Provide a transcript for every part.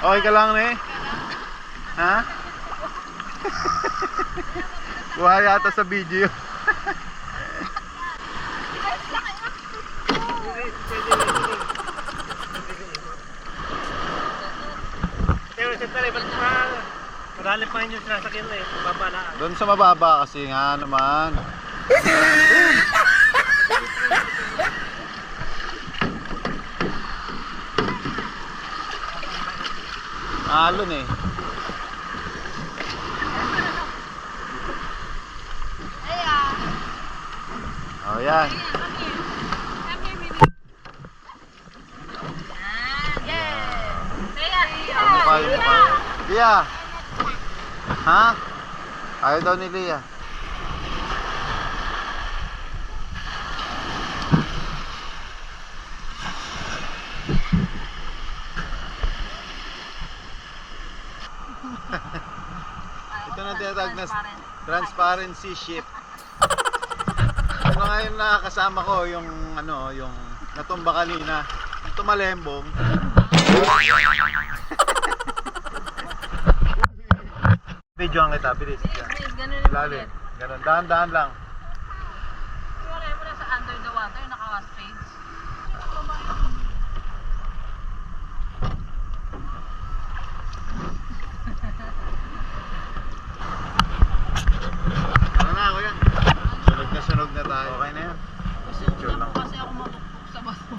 Okay ka lang, ne? Ha? Buhay yata sa video. Marami pa yung sinasakyan na eh. Mababa na. Doon sa mababa kasi nga naman. Alon eh. Oh, yan. Yung mukha, yung mukha. Lia! Ha? Ayaw daw ni Lia. Ito na tinatawag na transparency ship. Ano nga yung nakakasama ko, yung ano, yung natumba kanina, yung tumalembong. Video ang kita, bilis. Lalim. Ganun, dahan-dahan lang. Wala mo na sa under the water, naka-wash page. Ano na ako yan? Sunog na tayo. Okay na yan. Picture lang. Kasi ako mapukpuk sa baso.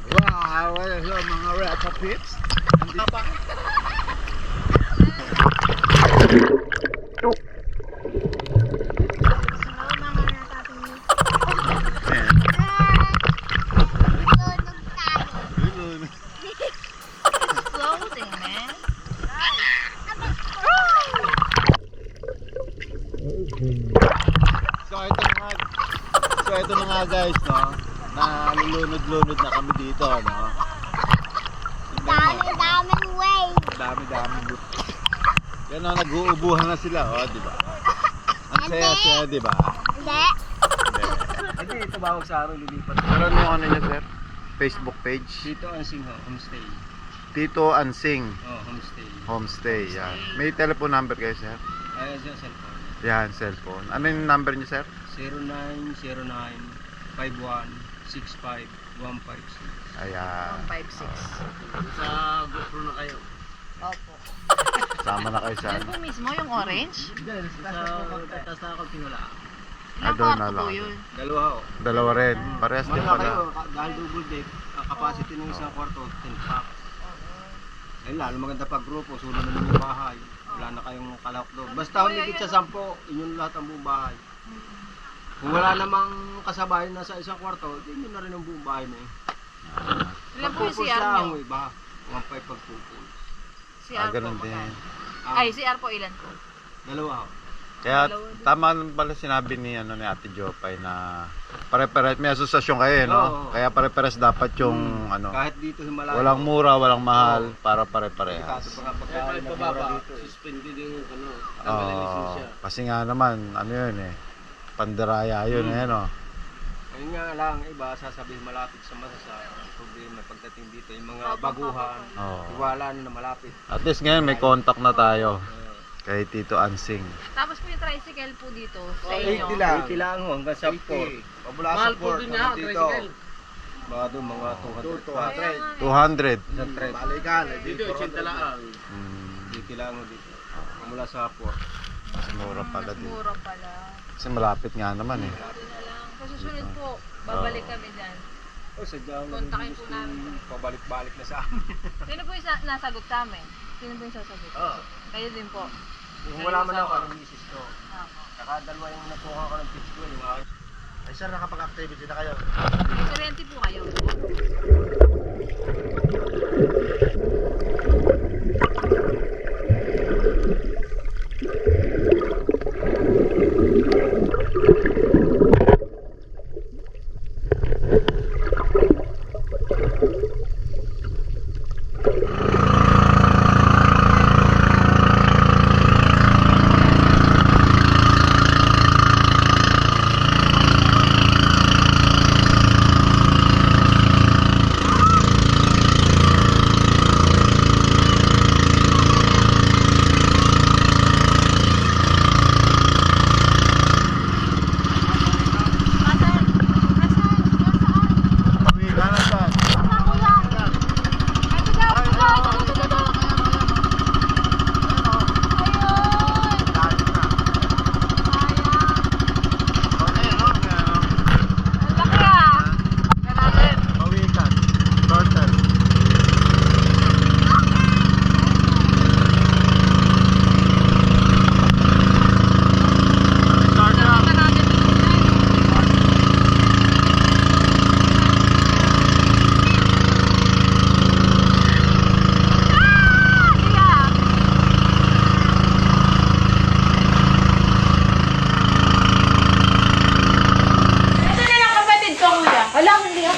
Wow, wala sa mga Rapa Pips. Hindi pa. Floating, man. So ito na nga guys, no. Nalulunod-lunod na kami dito, no. Daming wave. Dami-dami. Yan o, nag-uubuhan na sila, oh, di ba? Ang saya-saya, di ba? Hindi. Hindi, ito bawag sa araw lilipat. Meron yung ano niya, sir? Facebook page. Dito ang Singho, homestay. Tito Ansing Oh, homestay. Homestay, yan. May telephone number kayo, sir? Ay, sa cellphone. Yan, cellphone. Ano yung number niyo, sir? 0909-5165-156. Ayan. 156. Sa GoPro na kayo. Opo. Sama na kayo sa Yan ano. po mismo, yung orange. Hindi, sa tatas na ako pinula. Ilang doon na kwarto po lang. yun? Dalawa ho. Dalawa rin. Parehas din Malaki pala. ho, dahil double deck, ang capacity ng isang kwarto, 10 pack. Eh, lalo maganda pag grupo, sulo na yung bahay. Wala na kayong kalak doon. Basta humigit sa 10, inyong lahat ang buong bahay. Kung wala namang kasabay na sa isang kwarto, yun na rin ang buong bahay na eh. Ilan po yung Pagpupul CR lang, nyo? iba. 1.5 pagpupul. CR po Ganun din. magkano? Ah, Ay, CR po ilan po? Dalawa ho. Kaya tama pala sinabi ni ano ni Ate Jopay na pare-pares may asosasyon kayo, no? Oo. Kaya pare-pares dapat yung ano, Kahit dito Himalaya. walang mura, walang mahal Oo. para Kaso pare-parehas. pa pagkain na mura dito. Suspended yung ano, Kasi nga naman, ano yun eh, panderaya yun eh, no? Ayun nga lang, iba sasabihin malapit sa masa sa problema pagdating dito. Yung mga baguhan, Oo. iwala na malapit. At least ngayon may contact na tayo kay Tito Ansing. Tapos po yung tricycle po dito sa 80 inyo. lang. 80 lang ho, hanggang sa 4. Pabula sa mahal po 4, din nga, dito. tricycle. Mga doon, mga 200. 200. Isang thread. Balikan, dito 80 lang. Dito lang ho dito. Mula sa 4. Mas mura pala Mas din. mura pala. Kasi malapit nga naman eh. Ito na lang. Kasunod po, babalik kami dyan. Oh, sadya lang Kontakin po namin. pabalik-balik na sa amin. Sino po yung nasagot sa amin? Sino po yung sasagot? Oo. Kayo din po. Kung wala man ako, ang misis ko. Ako. Saka dalawa yung natukan ko ng pitch ko, yung akin. Ay sir, nakapag-activity na kayo. Kurente po kayo.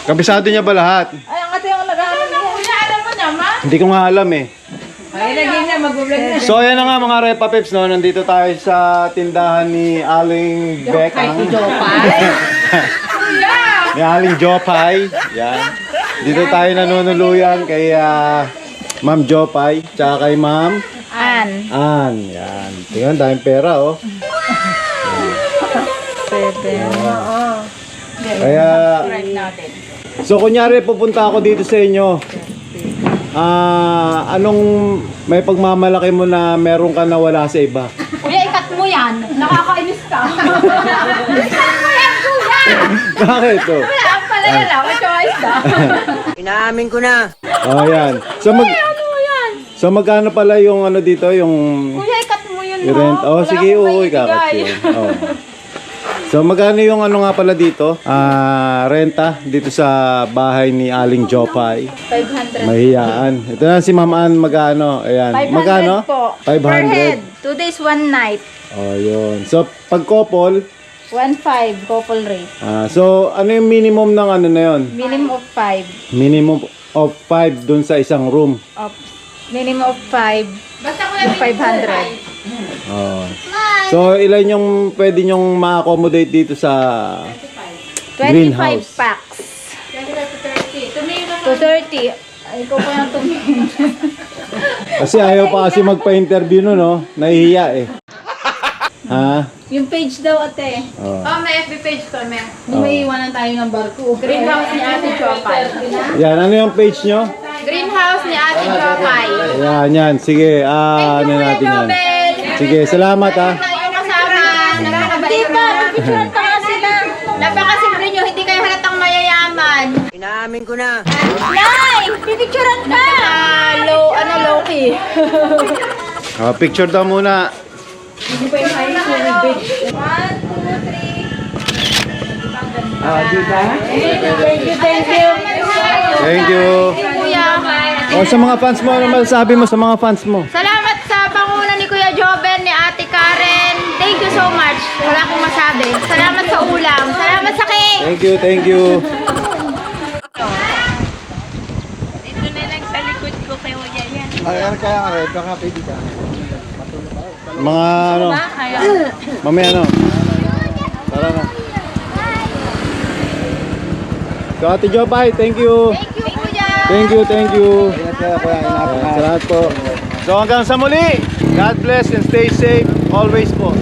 Kabisado niya ba lahat? Ay, ang ate yung nag-aaral niya. Kuya, alam mo naman. Hindi ko nga alam eh. Ay, naging na, mag-vlog na. So ayan na nga mga Repa Peps, no? Nandito tayo sa tindahan ni Aling Beck. Ni Aling Jopay. Yan. Dito tayo nanunuluyan kay Ma'am Jopay, tsaka kay Ma'am Ann. Yan. Tingnan, daming pera, oh. Kaya, so kunyari pupunta ako dito sa inyo. Anong may pagmamalaki mo na meron ka na wala sa iba? Kuya, ikat mo yan. Nakakainis ka. Bakit to? Wala, ang palaya lang. May choice na. Inaamin ko na. Oh, yan. So Ano mo yan? so magkano pala yung ano dito, yung Kuya, ikat mo yun, i-rent? ha? Oh, Wala sige, akong oo, ikakat maibigay. yun. Oh. So magkano yung ano nga pala dito? Renta dito sa bahay ni Aling Jopay. 500. Mahiyaan. Ito na si Ma'am Ann, magkano? Ayan. 500 Magkano? po. 500. Per head. 2 days, 1 night. Oh, yun. So pag couple, 1.5 couple rate. so ano yung minimum ng ano na yun? Minimum of 5. Minimum of 5 dun sa isang room. Minimum of 5. Basta ko yung 500. Oh. So ilan yung pwede nyong ma-accommodate dito sa 25 greenhouse? packs. 230. Ay, ko pa yung tumingin. Kasi ayaw pa kasi magpa-interview no? Nahihiya eh. Ha? Yung page daw, ate. Oh. May FB page ko, may. May iwanan tayo ng barko. Greenhouse ni Ate Chopay. Yan, ano yung page nyo? Greenhouse ni Ate Chopay. Yan. Sige, ano natin yan. Sige, salamat ha. Yung kasama, napakabait mo. Picturean ka nga sila. Napakasimple nyo, hindi kayo halatang mayayaman. Inaamin ko na. Nay! Pipicturean ka! Low-key. Picture daw muna. Hindi pa yung high school beach. 1, 2, 3. Thank you. Thank you. Kuya. O sa mga fans mo, ano masasabi mo sa mga fans mo? Salamat sa panguna ni Kuya Joben, ni Ate Karen. Thank you so much. Wala akong masabi. Salamat sa ulam. Salamat sa cake. Thank you. Dito na lang sa likod ko kay Kuya yan. Ano kaya nga rin, baka pwede ka. Mga ano, mamaya ano. Tara na. So Ate Jopay, thank you. Thank you, Kuya. Thank you. Ingat kaya kuya, ingat. Salamat po. So hanggang sa muli. God bless and stay safe always po.